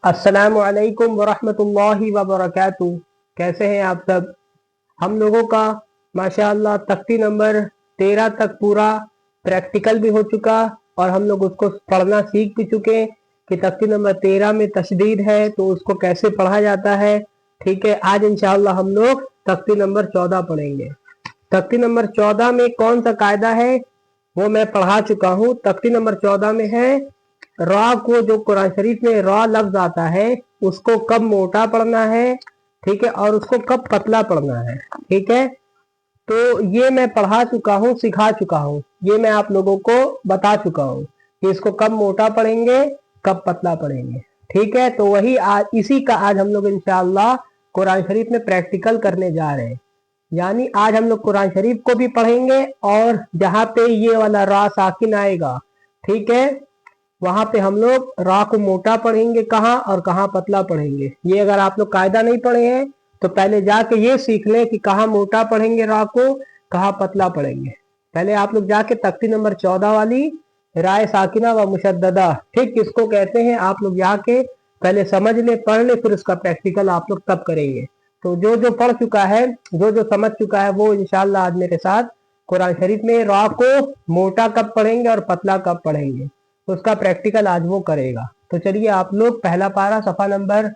अस्सलामु अलैकुम वरहमतुल्लाहि वबरकातुहू। कैसे हैं आप सब? हम लोगों का माशाअल्लाह तख्ती नंबर 13 तक पूरा प्रैक्टिकल भी हो चुका और हम लोग उसको पढ़ना सीख भी चुके कि तख्ती नंबर 13 में तशदीद है तो उसको कैसे पढ़ा जाता है। ठीक है, आज इंशाअल्लाह हम लोग तख्ती नंबर 14 पढ़ेंगे। तख्ती नंबर 14 में कौन सा कायदा है वो मैं पढ़ा चुका हूँ। तख्ती नंबर 14 में है रा को, जो कुरान शरीफ में रा लफ्ज आता है उसको कब मोटा पढ़ना है, ठीक है, और उसको कब पतला पढ़ना है। ठीक है, तो ये मैं पढ़ा चुका हूँ, सिखा चुका हूँ, ये मैं आप लोगों को बता चुका हूँ कि इसको कब मोटा पढ़ेंगे कब पतला पढ़ेंगे। ठीक है, तो वही आज इसी का आज हम लोग इंशाअल्लाह कुरान शरीफ में प्रैक्टिकल करने जा रहे हैं। यानी आज हम लोग कुरान शरीफ को भी पढ़ेंगे और जहाँ पे ये वाला रा साकिन आएगा, ठीक है, वहां पे हम लोग रा को मोटा पढ़ेंगे कहाँ और कहाँ पतला पढ़ेंगे। ये अगर आप लोग कायदा नहीं पढ़े हैं तो पहले जाके ये सीख लें कि कहाँ मोटा पढ़ेंगे रा को, कहाँ पतला पढ़ेंगे। पहले आप लोग जाके तख्ती नंबर 14 वाली राय साकिना व मुशद्ददा, ठीक, किसको कहते हैं, आप लोग जाके पहले समझ ले, पढ़ ले, फिर उसका प्रैक्टिकल आप लोग तब करेंगे। तो जो जो पढ़ चुका है, जो जो समझ चुका है, वो इंशाल्लाह आज मेरे साथ कुरान शरीफ में रा को मोटा कब पढ़ेंगे और पतला कब पढ़ेंगे तो उसका प्रैक्टिकल आज वो करेगा। तो चलिए आप लोग पहला पारा सफा नंबर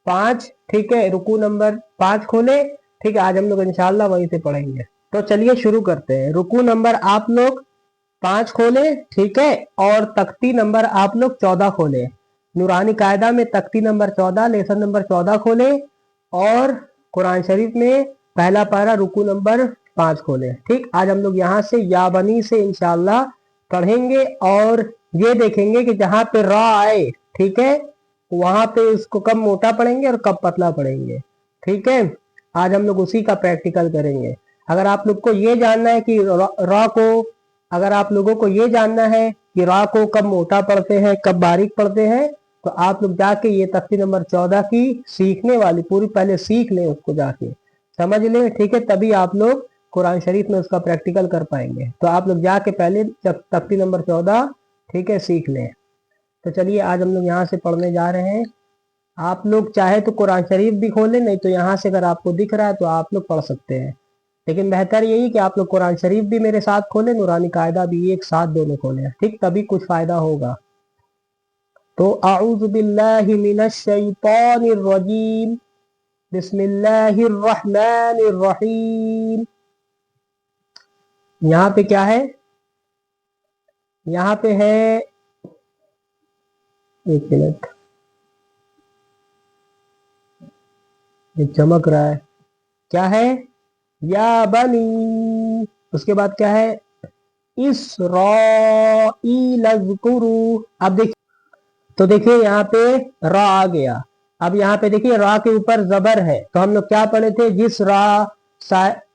5, ठीक है, रुकू नंबर 5 खोले। ठीक है, आज हम लोग इंशाल्लाह वहीं से पढ़ेंगे। तो चलिए शुरू करते हैं। रुकू नंबर आप लोग 5 खोले, ठीक है, और तख्ती नंबर आप लोग 14 खोले। नूरानी कायदा में तख्ती नंबर 14 लेसन नंबर 14 खोले और कुरान शरीफ में पहला पारा रुकू नंबर 5 खोले। ठीक, आज हम लोग यहाँ से या बनी से इंशाल्लाह पढ़ेंगे और ये देखेंगे कि जहां पे रा आए, ठीक है, वहां पे उसको कब मोटा पढ़ेंगे और कब पतला पढ़ेंगे। ठीक है, आज हम लोग उसी का प्रैक्टिकल करेंगे। अगर आप लोग को ये जानना है कि रा को, अगर आप लोगों को ये जानना है कि रा को कब मोटा पढ़ते हैं कब बारीक पढ़ते हैं तो आप लोग जाके ये तख्ती नंबर 14 की सीखने वाली पूरी पहले सीख लें, उसको जाके समझ लें। ठीक है, तभी आप लोग कुरान शरीफ में उसका प्रैक्टिकल कर पाएंगे। तो आप लोग जाके पहले तख्ती नंबर 14, ठीक है, सीख लें। तो चलिए आज हम लोग यहाँ से पढ़ने जा रहे हैं। आप लोग चाहे तो कुरान शरीफ भी खोलें, नहीं तो यहाँ से अगर आपको दिख रहा है तो आप लोग पढ़ सकते हैं, लेकिन बेहतर यही कि आप लोग कुरान शरीफ भी मेरे साथ खोलें, नूरानी कायदा भी एक साथ दोनों खोलें, ठीक, तभी कुछ फायदा होगा। तो आऊज़ु बिल्लाहि मिनश शैतानिर रजीम, बिस्मिल्लाहिर रहमानिर रहीम। यहाँ पे क्या है, यहाँ पे है, एक मिनट, ये चमक रहा है, क्या है, या बनी, उसके बाद क्या है, इसराईल अज़कुरू। अब देखिए, तो देखिए यहाँ पे रा आ गया। अब यहाँ पे देखिए रा के ऊपर जबर है, तो हम लोग क्या पढ़े थे, जिस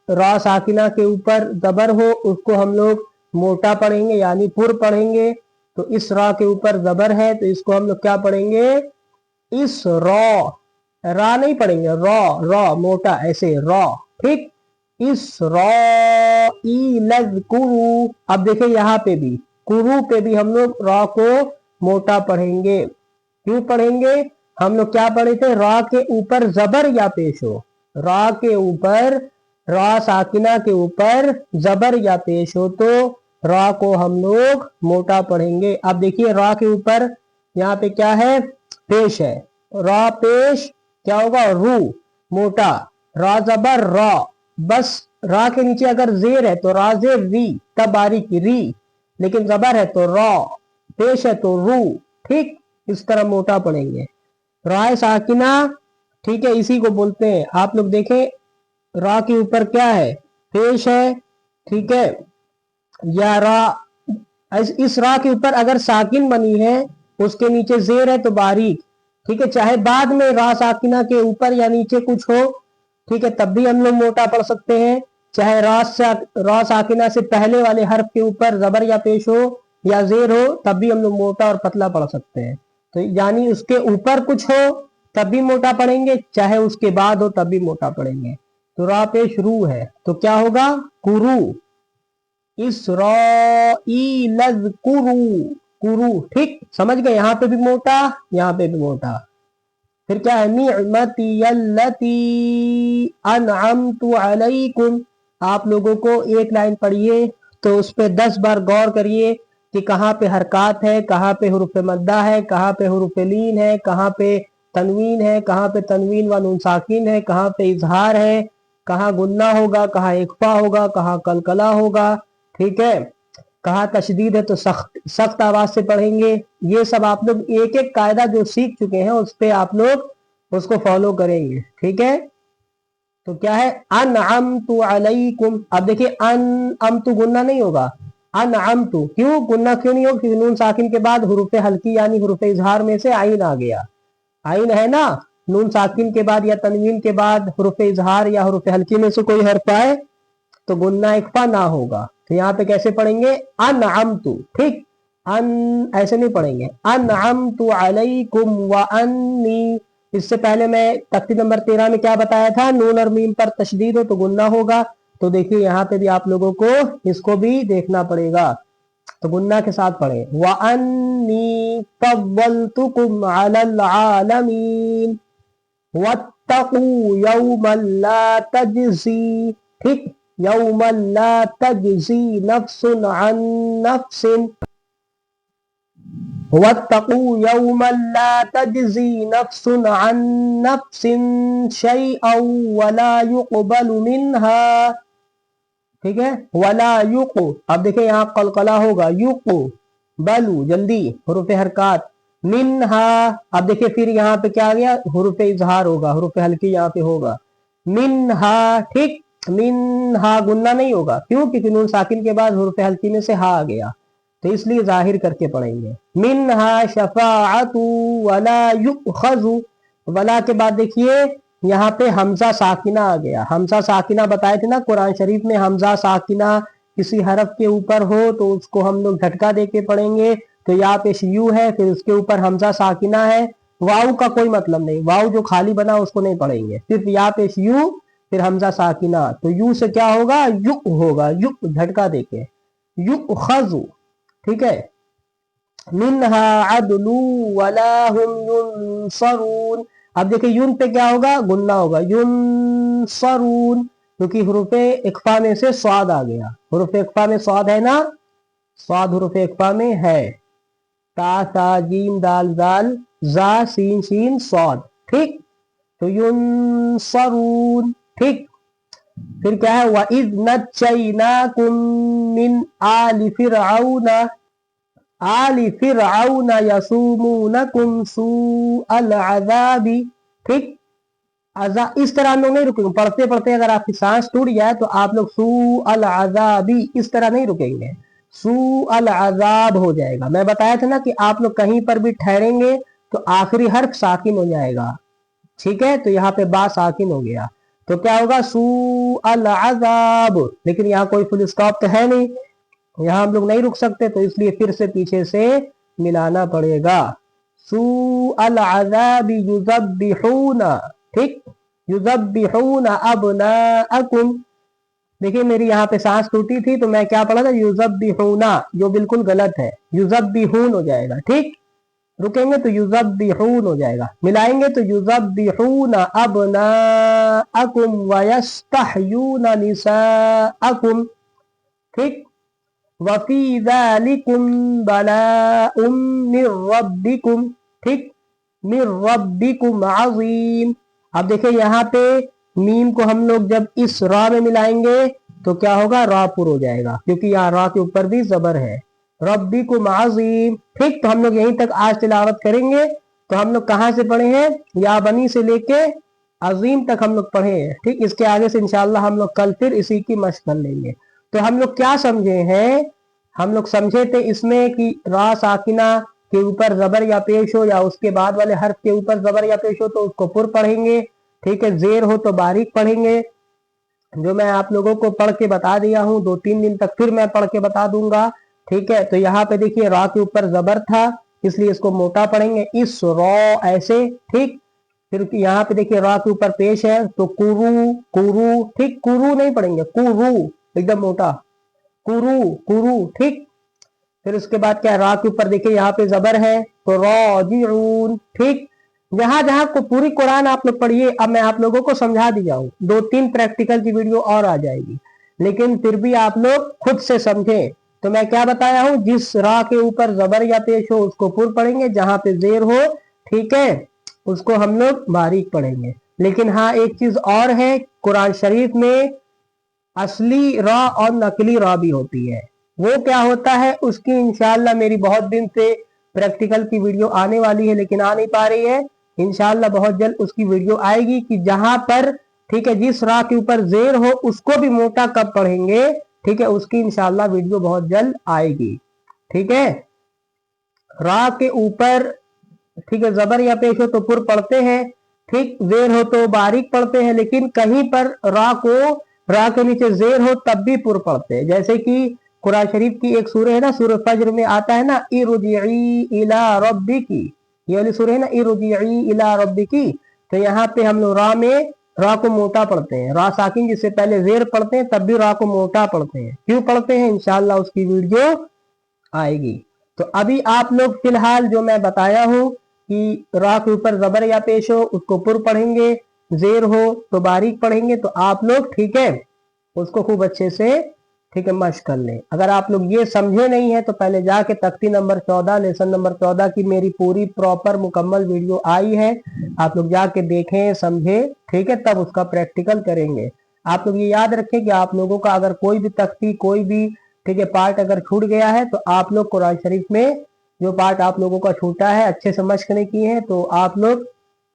रा साकिना के ऊपर जबर हो उसको हम लोग मोटा पढ़ेंगे यानी पुर पढ़ेंगे। तो इस रा के ऊपर जबर है तो इसको हम लोग क्या पढ़ेंगे, इस रा नहीं पढ़ेंगे, रॉ मोटा ऐसे रॉ, ठीक, इस कुरु। अब देखिए यहाँ पे भी कुरु पे भी हम लोग रा को मोटा पढ़ेंगे। क्यों पढ़ेंगे, हम लोग क्या पढ़े थे, रा के ऊपर जबर या पेश हो, रा के ऊपर, रा साकिना के ऊपर जबर या पेश हो तो रा को हम लोग मोटा पढ़ेंगे। अब देखिए रा के ऊपर यहाँ पे क्या है, पेश है, रा पेश क्या होगा, रू मोटा, रा जबर रा, बस रा के नीचे अगर जेर है तो रा जेर री, तब बारीक री, लेकिन जबर है तो रा, पेश है तो रू, ठीक, इस तरह मोटा पढ़ेंगे। राय साकिना, ठीक है, इसी को बोलते हैं। आप लोग देखें रा के ऊपर क्या है, पेश है, ठीक है, या रा, इस रा के ऊपर अगर साकिन बनी है उसके नीचे जेर है तो बारीक, ठीक है, चाहे बाद में रा साकिना के ऊपर या नीचे कुछ हो, ठीक है, तब भी हम लोग मोटा पढ़ सकते हैं। चाहे रा साकिना से पहले वाले हर्फ के ऊपर जबर या पेश हो या जेर हो तब भी हम लोग मोटा और पतला पढ़ सकते हैं। तो यानी उसके ऊपर कुछ हो तब भी मोटा पढ़ेंगे, चाहे उसके बाद हो तब भी मोटा पढ़ेंगे। तो रा पेश रू है तो क्या होगा, कुरु, इसराईल अज़कुरू, कुरु, ठीक, समझ गए, यहाँ पे भी मोटा यहाँ पे भी मोटा। फिर क्या है, निअमती अल्लती अनअमतु अलैकुम। आप लोगों को एक लाइन पढ़िए तो उस पे 10 बार गौर करिए कि कहाँ पे हरकत है, कहाँ पे हुरूफ मद्दा है, कहाँ पे हुरूफ लीन है, कहाँ पे तनवीन है, कहाँ पे तनवीन व नून साकिन है, कहाँ पे इजहार है, कहाँ गुन्ना होगा, कहाँ इख्फा होगा, कहाँ कलकला होगा, ठीक है, कहाँ तशदीद है तो सख्त सख्त आवाज से पढ़ेंगे। ये सब आप लोग एक एक कायदा जो सीख चुके हैं उस पे आप लोग उसको फॉलो करेंगे, ठीक है। तो क्या है, अनअमतु अलैकुम। अब देखिए अनअमतु गुन्ना नहीं होगा, अनअमतु। क्यों गुन्ना क्यों नहीं होगा, क्योंकि नून साकिन के बाद हुरूफ हल्की यानी हुरूफ इजहार में से आइन आ गया। आइन है ना, नून साकिन के बाद या तनवीन के बाद हुरूफ इजहार या हुरूफ हल्की में से कोई हर्फ आए तो गुन्ना इख्फा ना होगा। तो यहाँ पे कैसे पढ़ेंगे, अनअमतु, ठीक, अन ऐसे नहीं पढ़ेंगे, अनअमतु अलैकुम व अन्नी। इससे पहले मैं तख्ती नंबर 13 में क्या बताया था, नून और मीम पर तशदीद हो तो गुन्ना होगा। तो देखिए यहाँ पे भी आप लोगों को इसको भी देखना पड़ेगा, तो गुन्ना के साथ पढ़े, व अन्नी फव्वलतुकुम अलल आलमीन वत्तकू यौमन ला तजज़ी, ठीक, यौमन ला तजज़ी नफ्सुन अन नफ्सिन, वत्तकू यौमन ला तजज़ी नफ्सुन अन नफ्सिन शैअन वला युक़बलु मिनहा, ठीक है, वला युक़। अब देखिए यहाँ कलकला होगा, युक़ बलू जल्दी हुरूफ हरकत, मिनहा। अब देखिए फिर यहाँ पे क्या आ गया, हुरूफ इजहार होगा, हुरूफ हल्की यहाँ पे होगा, मिनहा, ठीक, मिनहा गुन्ना नहीं होगा, क्यों, क्योंकि नून साकिन के बाद हुरूफ हल्की में से हा आ गया, तो इसलिए जाहिर करके पढ़ेंगे, मिनहा शफाअतु वला युखज़ु। वला के बाद देखिए यहाँ पे हमजा साकिना आ गया, हमजा साकिना बताए थे ना कुरान शरीफ में, हमजा साकिना किसी हरफ के ऊपर हो तो उसको हम लोग झटका दे के पढ़ेंगे। तो यहाँ पे यू है, फिर उसके ऊपर हमजा साकिना है, वाव का कोई मतलब नहीं, वाव जो खाली बना उसको नहीं पढ़ेंगे, सिर्फ यहाँ पे यू फिर हमजा साकिना। तो यू से क्या होगा, युक होगा, युक झटका देके, युक खजू, ठीक है, मिनहा अदलू वला हुम युनसरून। अब देखिए यून पे क्या होगा, गुन्ना होगा, युनसरून, क्योंकि हुरूफ इख्फा में से स्वाद आ गया, हुरूफ इख्फा में स्वाद है ना, स्वाद हुरूफ इख्फा में है, ता सा जीम दाल दाल जा सीन शीन स्वाद, ठीक, तो युनसरून, ठीक। फिर क्या है, वइज़ नज्जयनाकुम मिन आलि फिरऔना, आलि फिरऔना यसूमुनकुम सूअल अज़ाबी, ठीक, इस तरह हम लोग नहीं रुकेंगे, पढ़ते पढ़ते अगर आपकी सांस टूट जाए तो आप लोग सूअल अज़ाबी इस तरह नहीं रुकेंगे, सूअल अज़ाब हो जाएगा। मैं बताया था ना कि आप लोग कहीं पर भी ठहरेंगे तो आखिरी हर्फ साकिन हो जाएगा, ठीक है, तो यहाँ पे बा साकिन हो गया, तो क्या होगा, सूअल अज़ाब। लेकिन यहाँ कोई फुल स्टॉप तो है नहीं, यहाँ हम लोग नहीं रुक सकते, तो इसलिए फिर से पीछे से मिलाना पड़ेगा, सूअल अज़ाबी युज़ब्बिहूना, ठीक, युज़ब्बिहूना अब्नाअकुम। देखिए मेरी यहाँ पे सांस टूटी थी तो मैं क्या पढ़ा था, युज़ब्बिहूना, जो बिल्कुल गलत है, युज़ब्बिहून हो जाएगा, ठीक, रुकेंगे तो युज़ब्बिहून हो जाएगा, मिलाएंगे तो युज़ब्बिहूना अब्नाअकुम व यस्तहयूना निसाअकुम, ठीक, वफी ज़ालिकुम बलाउम मिर रब्बिकुम, ठीक, मिर रब्बिकुम अज़ीम। अब देखिए यहाँ पे मीम को हम लोग जब इस रा में मिलाएंगे तो क्या होगा, रापुर हो जाएगा, क्योंकि यहाँ रा के ऊपर भी जबर है, रब्बिकुम अज़ीम, ठीक। तो हम लोग यहीं तक आज तिलावत करेंगे। तो हम लोग कहाँ से पढ़े हैं, या बनी से लेके अजीम तक हम लोग पढ़े हैं, ठीक। इसके आगे से इंशाअल्लाह हम लोग कल फिर इसी की मशक कर लेंगे। तो हम लोग क्या समझे हैं, हम लोग समझे थे इसमें कि रा साकिना के ऊपर जबर या पेश हो या उसके बाद वाले हर्फ के ऊपर जबर या पेश हो तो उसको पुर पढ़ेंगे, ठीक है, जेर हो तो बारीक पढ़ेंगे, जो मैं आप लोगों को पढ़ के बता दिया हूँ, 2-3 दिन तक फिर मैं पढ़ के बता दूंगा, ठीक है। तो यहाँ पे देखिए रा के ऊपर जबर था इसलिए इसको मोटा पढ़ेंगे, इस रॉ ऐसे, ठीक। फिर यहाँ पे देखिए रा के ऊपर पेश है तो कुरू कुरू, ठीक, कुरू नहीं पढ़ेंगे, कुरू एकदम मोटा, कुरू कुरू, ठीक। फिर उसके बाद क्या, रा के ऊपर देखिए यहाँ पे जबर है तो रॉजिऊन, ठीक। जहां जहां को पूरी कुरान आप लोग पढ़िए। अब मैं आप लोगों को समझा दिया हूँ, 2-3 प्रैक्टिकल की वीडियो और आ जाएगी, लेकिन फिर भी आप लोग खुद से समझें। तो मैं क्या बताया हूँ, जिस रा के ऊपर जबर या पेश हो उसको पुर पढ़ेंगे, जहां पे जेर हो, ठीक है, उसको हम लोग बारीक पढ़ेंगे। लेकिन हाँ, एक चीज और है, कुरान शरीफ में असली रा और नकली रा भी होती है। वो क्या होता है, उसकी इंशाल्लाह मेरी बहुत दिन से प्रैक्टिकल की वीडियो आने वाली है, लेकिन आ नहीं पा रही है। इंशाल्लाह बहुत जल्द उसकी वीडियो आएगी कि जहां पर, ठीक है, जिस रा के ऊपर जेर हो उसको भी मोटा कब पढ़ेंगे, ठीक है, उसकी इंशाल्लाह वीडियो बहुत जल्द आएगी। ठीक है, रा के ऊपर, ठीक है, जबर या पेश हो तो पुर पढ़ते हैं, ठीक, जेर हो तो बारीक पढ़ते हैं, लेकिन कहीं पर रा के नीचे जेर हो तब भी पुर पढ़ते हैं। जैसे कि कुरान शरीफ की एक सूरह है ना, सूरह फज्र में आता है ना, इरजिई इला रब्बिकी, ये वाली सूरह है ना, इरजिई इला रब्बिकी। तो यहाँ पे हम लोग रा को मोटा पढ़ते हैं, रा साकिन जिससे पहले जेर पढ़ते हैं, तब भी रा को मोटा पढ़ते हैं। क्यों पढ़ते हैं, इंशाल्लाह उसकी वीडियो आएगी। तो अभी आप लोग फिलहाल जो मैं बताया हूं कि रा के ऊपर जबर या पेश हो उसको पुर पढ़ेंगे, जेर हो तो बारीक पढ़ेंगे। तो आप लोग, ठीक है, उसको खूब अच्छे से, ठीक है, मश्क कर लें। अगर आप लोग ये समझे नहीं है तो पहले जाके तख्ती नंबर 14, लेसन नंबर 14 की मेरी पूरी प्रॉपर मुकम्मल वीडियो आई है, आप लोग जाके देखें, समझे, ठीक है, तब उसका प्रैक्टिकल करेंगे। आप लोग ये याद रखें कि आप लोगों का अगर कोई भी तख्ती, कोई भी, ठीक है, पार्ट अगर छूट गया है तो आप लोग कुरान शरीफ में जो पार्ट आप लोगों का छूटा है, अच्छे से मश्क नहीं किए हैं, तो आप लोग,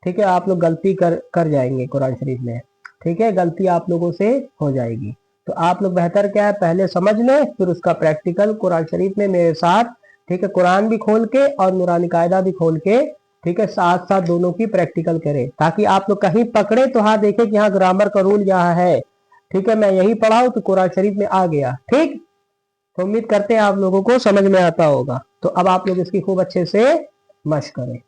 ठीक है, आप लोग गलती कर जाएंगे कुरान शरीफ में, ठीक है, गलती आप लोगों से हो जाएगी। तो आप लोग बेहतर क्या है, पहले समझ लें, फिर उसका प्रैक्टिकल कुरान शरीफ में मेरे साथ, ठीक है, कुरान भी खोल के और नूरानी कायदा भी खोल के, ठीक है, साथ साथ दोनों की प्रैक्टिकल करें, ताकि आप लोग कहीं पकड़े तो हाँ देखें कि हाँ ग्रामर का रूल यहाँ है, ठीक है, मैं यही पढ़ा हूं तो कुरान शरीफ में आ गया। ठीक, तो उम्मीद करते हैं आप लोगों को समझ में आता होगा। तो अब आप लोग इसकी खूब अच्छे से मश्क करें।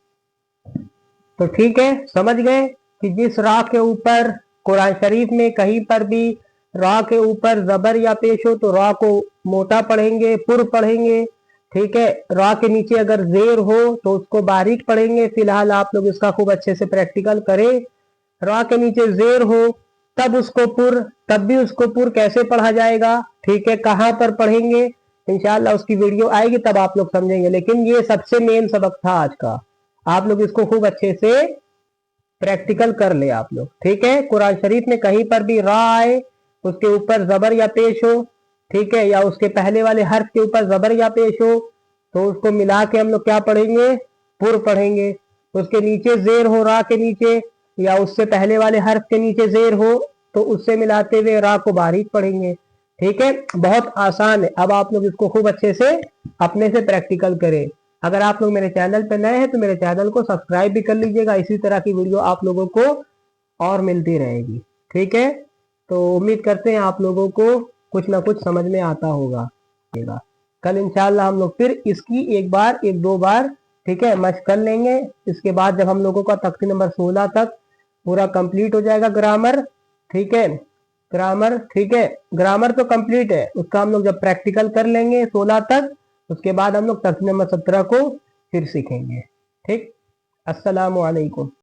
तो ठीक है, समझ गए कि जिस रा के ऊपर कुरान शरीफ में कहीं पर भी रा के ऊपर जबर या पेश हो तो रा को मोटा पढ़ेंगे, पुर पढ़ेंगे, ठीक है, रा के नीचे अगर जेर हो तो उसको बारीक पढ़ेंगे। फिलहाल आप लोग इसका खूब अच्छे से प्रैक्टिकल करें। रा के नीचे जेर हो तब उसको पुर, तब भी उसको पुर कैसे पढ़ा जाएगा, ठीक है, कहां पर पढ़ेंगे, इंशाल्लाह उसकी वीडियो आएगी तब आप लोग समझेंगे। लेकिन ये सबसे मेन सबक था आज का, आप लोग इसको खूब अच्छे से प्रैक्टिकल कर ले आप लोग। ठीक है, कुरान शरीफ में कहीं पर भी रा आए, उसके ऊपर जबर या पेश हो, ठीक है, या उसके पहले वाले हर्फ के ऊपर जबर या पेश हो, तो उसको मिला के हम लोग क्या पढ़ेंगे, पुर पढ़ेंगे। उसके नीचे जेर हो रा के नीचे, या उससे पहले वाले हर्फ के नीचे जेर हो, तो उससे मिलाते हुए रा को बारीक पढ़ेंगे। ठीक है, बहुत आसान है। अब आप लोग इसको खूब अच्छे से अपने से प्रैक्टिकल करें। अगर आप लोग मेरे चैनल पर नए हैं तो मेरे चैनल को सब्सक्राइब भी कर लीजिएगा, इसी तरह की वीडियो आप लोगों को और मिलती रहेगी। ठीक है, तो उम्मीद करते हैं आप लोगों को कुछ ना कुछ समझ में आता होगा। कल इंशाल्लाह हम लोग फिर इसकी एक दो बार, ठीक है, मश्क कर लेंगे। इसके बाद जब हम लोगों का तख्ती नंबर 16 तक पूरा कंप्लीट हो जाएगा ग्रामर, ठीक है, ग्रामर, ठीक है, ग्रामर तो कंप्लीट है, उसका हम लोग जब प्रैक्टिकल कर लेंगे 16 तक, उसके बाद हम लोग तख्ती नंबर 17 को फिर सीखेंगे। ठीक, अस्सलामु अलैकुम।